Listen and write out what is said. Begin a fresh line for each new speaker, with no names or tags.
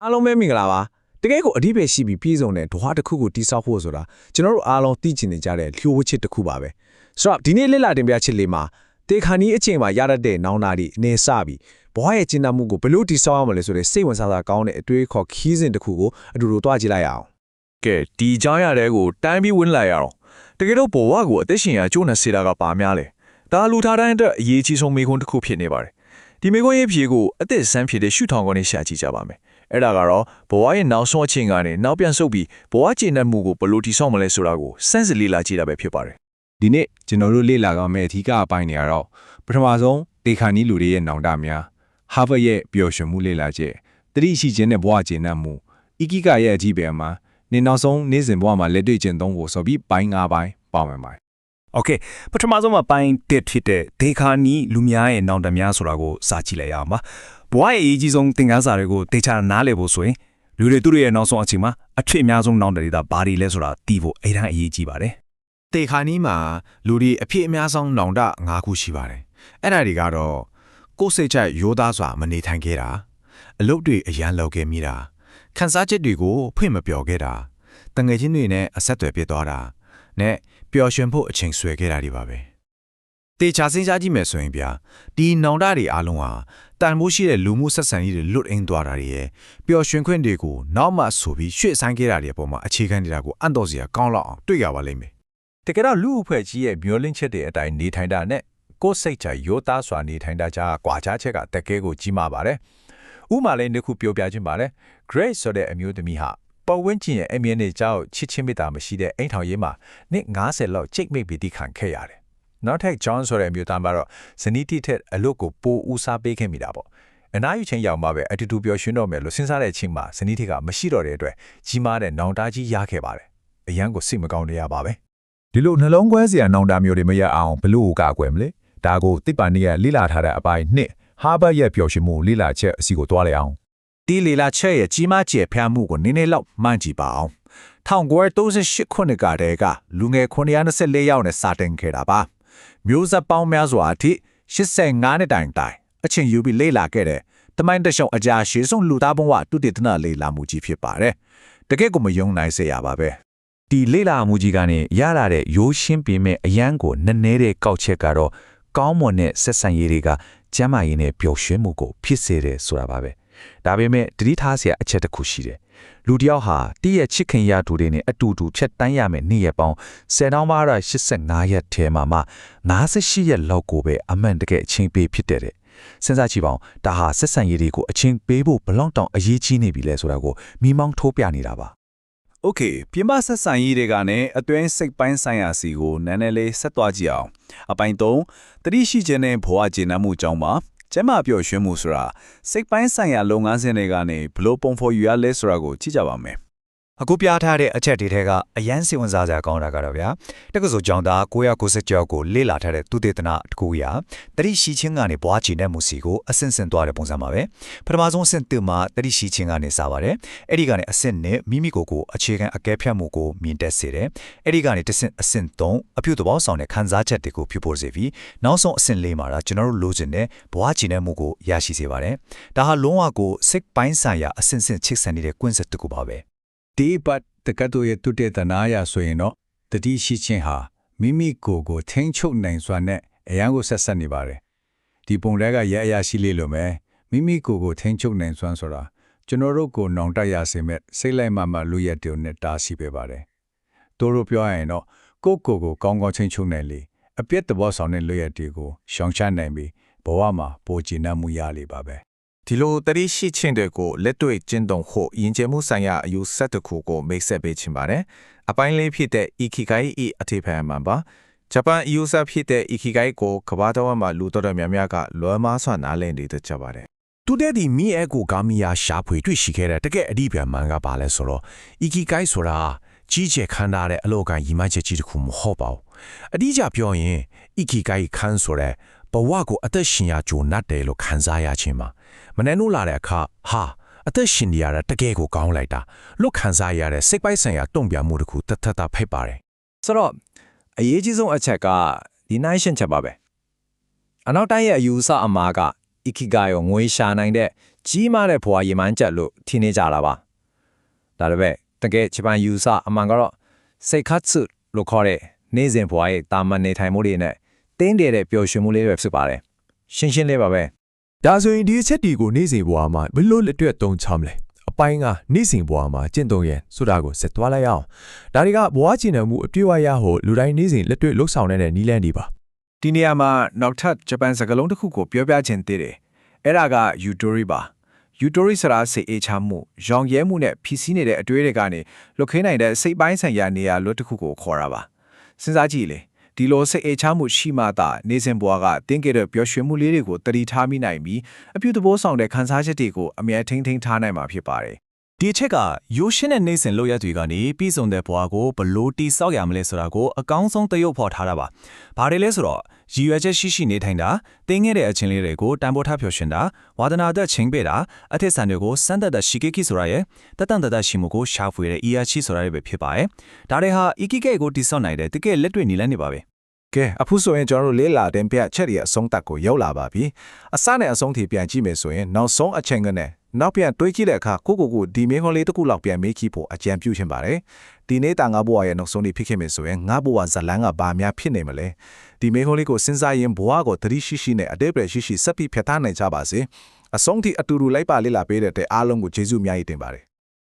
အားလုံးပဲမင်္ဂလာပါတကယ်ကိုအဓိပ္ပာယ်ရှိပြီးပြည်စုံတဲ့ဓဝါတစ်ခုကိုတိဆောက်ဖို့ဆိုတာကျွန်တော်တို့အားလုံးသိကျင်နေကြတဲ့လျှို့ဝှက်ချက်တစ်ခုပါပဲဆိုတော့ဒီနေ့လက်လာတင်ပြချက်လေးမှာတေခါနီးအချိန်မှာရတတ်တဲ့နောင်နာတွေအနေစပြီးဘဝရဲ့ကျင့်တတ်မှုကိုဘယ်လိုတိဆောက်ရမလဲဆိုတဲ့စိတ်ဝင်စားတာကောင်းတဲ့အတွေးခေါ်ခီးစဉ်တစ်ခုကိုအတူတူတွားကြည့်လိုက်ရအောင်
ကဲဒီကြောင်းရတဲ့ကိုတိုင်းပြီးဝင်လာရအောင်တကယ်တော့ဘဝကိုအသက်ရှင်ရကျိုးနေစေတာကပါများလေဒါလူထားတိုင်းအတွက်အရေးကြီးဆုံးမိခွန်းတစ်ခုဖြစ်နေပါတယ်ဒီမိခွန်းရဲ့ဖြေကိုအသက်ဆန်းဖြစ်တဲ့ရှုထောင်ကနေရှာကြည့်ကြပါမယ်အဲ့ဒါကတော့ဘဝရဲ့နောက်ဆုံးအချိန်ကနေနောက်ပြန်ဆုတ်ပြီးဘဝကျင့်တတ်မှုကိုဘယ်လိုတည်ဆောက်မလဲဆိုတာကိုစမ်းစစ်လေ့လာကြည့်တာပဲဖြစ်ပါတယ်
ဒီနေ့ကျွန်တော်တို့လေ့လာကြမယ့်အဓိကအပိုင်းတွေကတော့ပထမဆုံးဒေခါနီးလူတွေရဲ့နောင်တများဟာဗတ်ရဲ့ပျော်ရွှင်မှုလေ့လာချက်တတိရှိခြင်းနဲ့ဘဝကျင့်တတ်မှုအီကီကာရဲ့အကြည့်ပဲမှာနေနောက်ဆုံးနေ့စဉ်ဘဝမှာလက်တွေ့ကျင့်သုံးဖို့ဆိုပြီးပိုင်း၅ပိုင်းပါဝင်ပါတယ်โ
อเคပထမဆုံးမှာပိုင်း1ဖြစ်တဲ့ဒေခါနီးလူများရဲ့နောင်တများဆိုတာကိုစာကြည့်လိုက်ရအောင်ပါဘဝရဲ့အရေးကြီးဆုံးသင်ခန်းစာတွေကိုတေချာနားလည်ဖို့ဆိုရင်လူတွေသူတို့ရဲ့နောက်ဆုံးအချိန်မှာအထစ်အများဆုံးနောင်တတွေဒါဘာတွေလဲဆိုတာသိဖို့အရင်အရေးကြီးပါတယ်တ
ေခါနီးမှာလူတွေအဖြစ်အများဆုံးနောင်တ၅ခုရှိပါတယ်အဲ့ဒါတွေကတော့ကိုယ်စိတ်ကြိုက်ရိုးသားစွာမနေထိုင်ခဲ့တာအလုပ်တွေအရန်လုပ်ခဲ့မိတာခန်းစားချက်တွေကိုဖွင့်မပြောခဲ့တာတငယ်ချင်းတွေနဲ့အဆက်အသွယ်ပြတ်သွားတာနဲ့ပျော်ရွှင်ဖို့အချိန်ဆွဲခဲ့တာတွေပါပဲတေချာစဉ်းစားကြည့်မယ်ဆိုရင်ဗျာဒီနောင်တတွေအားလုံးဟာတန်ဖိုးရှိတဲ့လူမှုဆက်ဆံရေးတွေလွတ်အင်းသွားတာတွေရဲ့ပျော်ရွှင်ခွင့်တွေကိုနောက်မှဆိုပြီးရွှေ့ဆိုင်ခဲ့တာတွေအပေါ်မှာအခြေခံနေတာကိုအံ့တော်စရာကောင်းလောက်အောင်တွေ့ရပါလိမ့်မယ်
တကယ်တော့လူအဖွဲ့ကြီးရဲ့မျောလင့်ချက်တွေအတိုင်းနေထိုင်တာနဲ့ကိုယ်စိတ်ချရိုးသားစွာနေထိုင်တာကြားကွာခြားချက်ကတကယ်ကိုကြီးမားပါတယ်ဥမာလေးတစ်ခုပြောပြခြင်းပါလေ Grace ဆိုတဲ့အမျိုးသမီးဟာပတ်ဝန်းကျင်ရဲ့အမြင်နဲ့ကြောက်ချစ်ချင်းမေတ္တာမရှိတဲ့အိမ်ထောင်ရေးမှာနှစ်90လောက်ချိတ်မိတ်ပြီးတိခံခဲ့ရတယ်နောက်ထပ် John ဆိုတဲ့အမျိုးသားကတော့ဇနီးတိထက်အလုပ်ကိုပိုဦးစားပေးခဲ့မိတာပေါ့အနားယူချင်းရောက်မှပဲအတူတူပျော်ရွှင်တော့မယ်လို့စဉ်းစားတဲ့အချိန်မှာဇနီးတိကမရှိတော့တဲ့အတွက်ကြီးမားတဲ့နောင်တကြီးရခဲ့ပါတယ်အရန်ကိုစိတ်မကောင်းရပါပဲဒ
ီလိုနှလုံးကွဲစရာနောင်တမျိုးတွေမရအောင်ဘလို့ကာကွယ်မလဲဒါကိုသိပ္ပံနည်းလေ့လာထားတဲ့အပိုင်းနှစ်ဟာဗတ်ရဲ့ပျော်ရွှင်မှုလေ့လာချက်အစီကိုတွားလိုက်အောင်
ဒီလေ့လာချက်ရဲ့ကြီးမားကျယ်ပြန့်မှုကိုနည်းနည်းလောက်မှန်းကြည့်ပါအောင်1938ခုနှစ်ကတည်းကလူငယ်924ယောက်နဲ့စတင်ခဲ့တာပါမျိုးဆက်ပေါင်းများစွာအထိ85နှစ်တိုင်အချိန်ယူပြီးလေ့လာခဲ့တဲ့တမိုင်းတရှုံအကြာရှည်ဆုံးလူသားဘဝတုတည်တနာလေ့လာမှုကြီးဖြစ်ပါတယ်တကယ့်ကိုမယုံနိုင်စေရပါပဲ
ဒီလေ့လာမှုကြီးကနေရလာတဲ့ရိုးရှင်းပြမဲ့အရန်ကိုနည်းနည်းတဲ့ကောက်ချက်ကတော့ကောင်းမွန်တဲ့ဆက်ဆံရေးတွေကကျမ်းမာရေးနဲ့ပျော်ရွှင်မှုကိုဖြစ်စေတယ်ဆိုတာပါပဲဒါပေမဲ့တတိထားစရာအချက်တစ်ခုရှိတယ်လူတယောက်ဟာတည့်ရဲ့ချစ်ခင်ရသူတွေနဲ့အတူတူဖြတ်တန်းရမယ်နေ့ရက်ပေါင်း10,885ရက်ထဲမှာ58ရက်လောက်ကိုပဲအမှန်တကယ်အချင်းပေးဖြစ်တဲ့စဉ်းစားကြည့်ပါဦးဒါဟာဆက်ဆံရေးတွေကိုအချင်းပေးဖို့ဘလောက်တောင်အရေးကြီးနေပြီလဲဆိုတာကိုမိမောင်းထိုးပြနေတာပါโ
อเคပြင်ပဆက်ဆံရေးတွေကနေအတွင်းစိတ်ပိုင်းဆိုင်ရာစီကိုနည်းနည်းလေးဆက်သွားကြည့်အောင်အပိုင်း3တတိရှိခြင်းနဲ့ဘဝကျင့်တတ်မှုကြောင့်ပါကျမပျော်ရွှင်မှုဆိုတာစိတ်ပိုင်းဆိုင်ရာလုပ်ငန်းစဉ်တွေကနေဘလို့ပုံဖော်ယူရလဲဆိုတာကိုကြည့်ကြပါမယ်
အခုပြထားတဲ့အချက်တွေထဲကအရန်စိတ်ဝင်စားစရာကောင်းတာကတော့ဗျာတက္ကသိုလ်ကျောင်းသား996ကျောက်ကိုလေ့လာထားတဲ့သူတေသနာတစ်ခုအရာတတိရှိခြင်းကနေဘွားချီတဲ့မှုစီကိုအဆင့်ဆင့်သွားတဲ့ပုံစံပါပဲပထမဆုံးအဆင့်1မှာတတိရှိခြင်းကနေစပါတယ်အဲ့ဒီကနေအဆင့်2မိမိကိုယ်အခြေခံအကဲဖြတ်မှုကိုမြင်တက်စေတယ်အဲ့ဒီကနေအဆင့်3အပြုသဘောဆောင်တဲ့ခံစားချက်တွေကိုဖြစ်ပေါ်စေပြီးနောက်ဆုံးအဆင့်4မှာကျွန်တော်တို့လိုချင်တဲ့ဘွားချီတဲ့မှုကိုရရှိစေပါတယ်ဒါဟာလုံးဝကိုစိတ်ပိုင်းဆိုင်ရာအဆင့်ဆင့်ချိတ်ဆက်နေတဲ့ကွင်းဆက်တစ်ခုပါပဲဒ
ီပတ်တက္ကသိုလ်ရဲ့တုတေသနာရဆိုရင်တော့တတိရှိခြင်းဟာမိမိကိုယ်ကိုထိန်းချုပ်နိုင်စွာနဲ့အရန်ကိုဆက်ဆက်နေပါတယ်ဒီပုံတွေကရအရာရှိလေးလိုပဲမိမိကိုယ်ကိုထိန်းချုပ်နိုင်စွမ်းဆိုတာကျွန်တော်တို့ကိုနောင်တရစေမဲ့စိတ်လိုက်မှလူရက်တုံနဲ့တားဆီးပေးပါတယ်တို့ပြောရရင်တော့ကိုယ့်ကိုယ်ကိုကောင်းကောင်းထိန်းချုပ်နိုင်လေအပြည့်သဘောဆောင်တဲ့လူရက်တွေကိုရှောင်ရှားနိုင်ပြီးဘဝမှာပိုကျဉ်းမှုရလေပါပဲဒ
ီလိုတတိရှိခြင်းတွေကိုလက်တွေ့ကျင့်သုံးဖို့ယဉ်ကျေးမှုဆိုင်ရာအယူဆတစ်ခုကိုမိတ်ဆက်ပေးခြင်းပါတယ်အပိုင်းလေးဖြစ်တဲ့ Ikigai အထည်ဖန်မှန်ပါဂျပန်အယူဆဖြစ်တဲ့ Ikigai ကိုကမ္ဘာတော်မှာလူတော်တော်များများကလွယ်မစွာနားလည်နေကြပါတယ်တ
ူတဲ့ဒီမိအဲကိုဂါမီယာရှာဖွေတွေ့ရှိခဲ့တဲ့တကယ်အဓိပ္ပာယ်မှန်ကပါလဲဆိုတော့ Ikigai ဆိုတာကြီးကျယ်ခမ်းနားတဲ့အလုပ်ကရည်မှန်းချက်ကြီးတစ်ခုမဟုတ်ပါဘူးအတိအကျပြောရင် Ikigai ခန်းဆိုတဲ့ဘဝကိုအသက်ရှင်ရကြိုးနတ်တယ်လို့ခံစားရခြင်းပါမနေ့နိုးလာတဲ့အခါဟာအသက်ရှင်ရတာတကယ်ကိုကောင်းလိုက်တာလို့ခံစားရတဲ့စိတ်ပိုင်းဆိုင်ရာတုံ့ပြန်မှုတစ်ခုတတ်တာဖိတ်ပါတယ်ဆ
ိုတော့အရေးကြီးဆုံးအချက်ကဒီနိုင်ရှင်းချက်ပါပဲအနောက်တိုင်းရဲ့အယူအဆအမှားက Ikigai ကိုငွေရှာနိုင်တဲ့
ကြီးမားတဲ့ဘဝရည်မှန်းချက်လို့ထင်နေကြတာပါဒါပေမဲ့တကယ်ဂျပန်ယူဆအမှန်ကတော့စိတ်ခတ်စုလို့ခေါ်တဲ့နေ့စဉ်ဘဝရဲ့တာမန်နေထိုင်မှုတွေနဲ့တင်းတည်တဲ့ပျော်ရွှင်မှုလေးတွေဖြစ်ပါတယ်ရှင်းရှင်းလေးပါပဲ
ဒါဆိုရင်ဒီအချက်ဒီကိုနေ့စဉ်ဘဝမှာဘယ်လို့လက်တွေ့သုံးချမ်းလဲအပိုင်းကနေ့စဉ်ဘဝမှာကျင့်သုံးရဆိုတာကိုဆက်သွားလိုက်အောင်ဒါတွေကဘဝကျင့်မှုအပြည့်အဝရဖို့လူတိုင်းနေ့စဉ်လက်တွေ့လှုပ်ဆောင်နေတဲ့နီးလန်းတွေပါ
ဒီနေရာမှာနောက်ထပ်ဂျပန်စကားလုံးတစ်ခုကိုပြောပြခြင်းတည်တယ်အဲ့ဒါက Yutori ပါ Yutori ဆိုတာစိတ်အေးချမှုရောင်ရဲမှုနဲ့ဖြည့်ဆည်းနေတဲ့အတွေ့အကြုံကနေလွတ်ခင်းနိုင်တဲ့စိတ်ပိုင်းဆိုင်ရာနေရာလွတ်တစ်ခုကိုခေါ်တာပါစဉ်းစားကြည့်လေဒီလိုစိတ်အေးချမှုရှိမှသာနေစဉ်ဘဝကတင်းကြပ်တဲ့ပျော်ရွှင်မှုလေးတွေကိုတတိထားမိနိုင်ပြီးအပြုသဘောဆောင်တဲ့ခံစားချက်တွေကိုအမြဲထိန်းသိမ်းထားနိုင်မှာဖြစ်ပါတယ်ဒီအချက်ကရိုးရှင်းတဲ့နေစဉ်လောက်ရတွေကနေပြီးဆုံးတဲ့ဘဝကိုဘလို့တိဆောက်ရမလဲဆိုတာကိုအကောင်းဆုံးသရုပ်ဖော်ထားတာပါ။ဘာတွေလဲဆိုတော့ရည်ရွယ်ချက်ရှိနေထိုင်တာတင်းခဲ့တဲ့အချင်းလေးတွေကိုတန်ဖိုးထားပျော်ရွှင်တာဝါသနာသက်ချင်းပေးတာအထက်ဆန်တွေကိုစမ်းသပ်တဲ့ရှိကိကိဆိုတာရဲ့တတန်တရှိမှုကိုရှာဖွေတဲ့ ERC ဆိုတာတွေပဲဖြစ်ပါတယ်။ဒါတွေဟာ Ikigai ကိုတိဆောက်နိုင်တဲ့တကယ်လက်တွေ့နည်းလမ်းတွေပါပဲ။ကဲအခုဆိုရင်ကျွန်တော်တို့လေးလာတဲ့ပြချက်တွေအဆုံးသတ်ကိုရောက်လာပါပြီ။အစနဲ့အဆုံးထိပြန်ကြည့်မယ်ဆိုရင်နောက်ဆုံးအချိန်ကနဲ့နောက်ပြန်တွေးကြည့်တဲ့အခါကိုဒီမင်းခေါ်လေးတစ်ခုလောက်ပြန်မေးကြည့်ဖို့အကြံပြုချင်ပါတယ်။ဒီနေ့တာငါဘဝရဲ့နောက်ဆုံးနေ့ဖြစ်ခဲ့မယ်ဆိုရင်ငါဘဝဇလန်းကဘာများဖြစ်နေမလဲ။ဒီမင်းခေါ်လေးကိုစဉ်းစားရင်ဘဝကိုသတိရှိနဲ့အတိတ်ပဲရှိဆက်ပြီးဖြတ်ထားနိုင်ကြပါစေ။အဆုံးထိအတူတူလိုက်ပါလေ့လာပေးတဲ့အားလုံးကိုကျေးဇူးအများကြီးတင်ပါတယ်